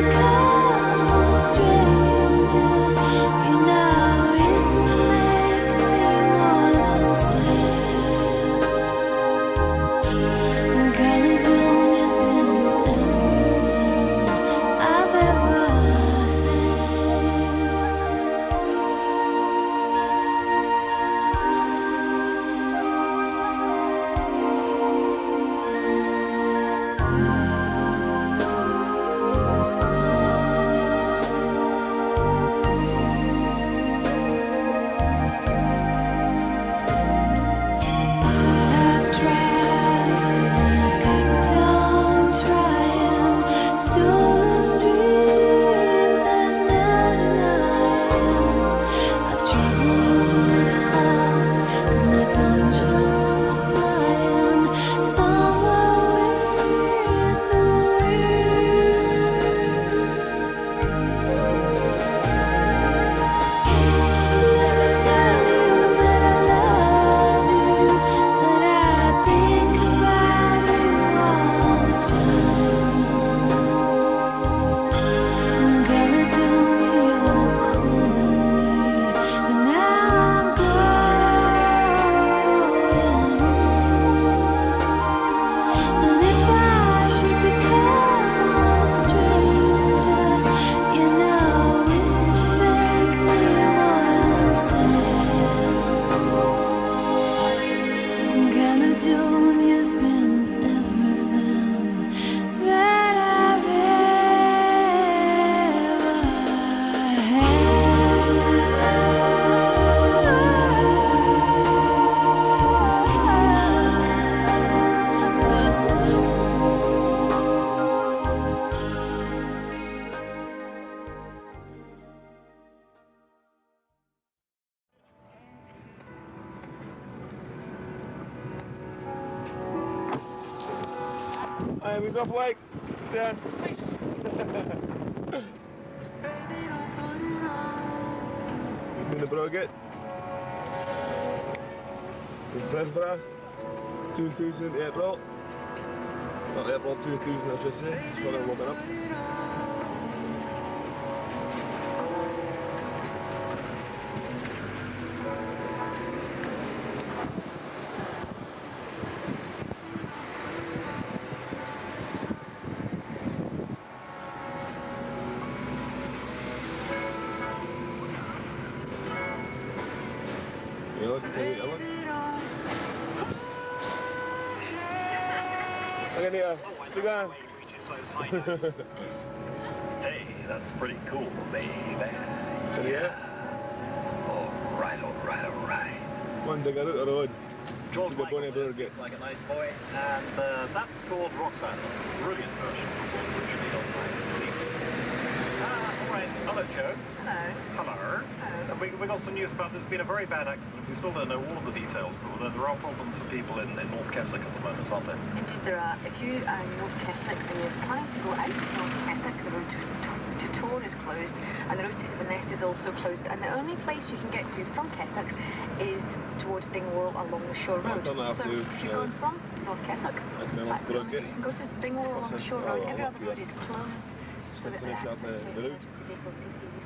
become a stranger, you know it will make me more than sad. Caledonia's been everything I've ever had. I've tried and I've kept on trying. Stolen dreams, there's no denying. I've traveled hard with my conscience flying somewhere with the wind. Let me tell you that I love you, that I think about you all the time. Caledonia, you're calling me, and now I'm going home. And if I should become a stranger, you know it will make me more than sad. Caledonia's been everything that I've Hey, we're off lake. Down. In the Broget. In Fresborough. 2000 April. Not April 2000, I should say. It's fucking warming up. You look, take a look. Look at here. Look on. Hey, that's pretty cool, baby. So yeah. All right. One dig out the road. George See the Michael Bonnie there, Broget. like a nice boy, and that's called Roxanne. That's a brilliant version of the song, which we don't mind, please. All right. Hello, Joe. Hello. We got some news about there's been a very bad accident. We still don't know all of the details, but there are problems for people in North Keswick at the moment, aren't there? Indeed there are. If you are in North Keswick and you're planning to go out of North Keswick, the road to Tor is closed and the road to Inverness is also closed, and the only place you can get to from Keswick is towards Dingwall along the Shore Road. don't have So to, if you're going from North Keswick, That's my last that's the only Broget. way you can go to Dingwall along the Shore Oh, Road. I'll Every look other here. road is closed, so Just that finish access off to the route. emergency vehicles is easy.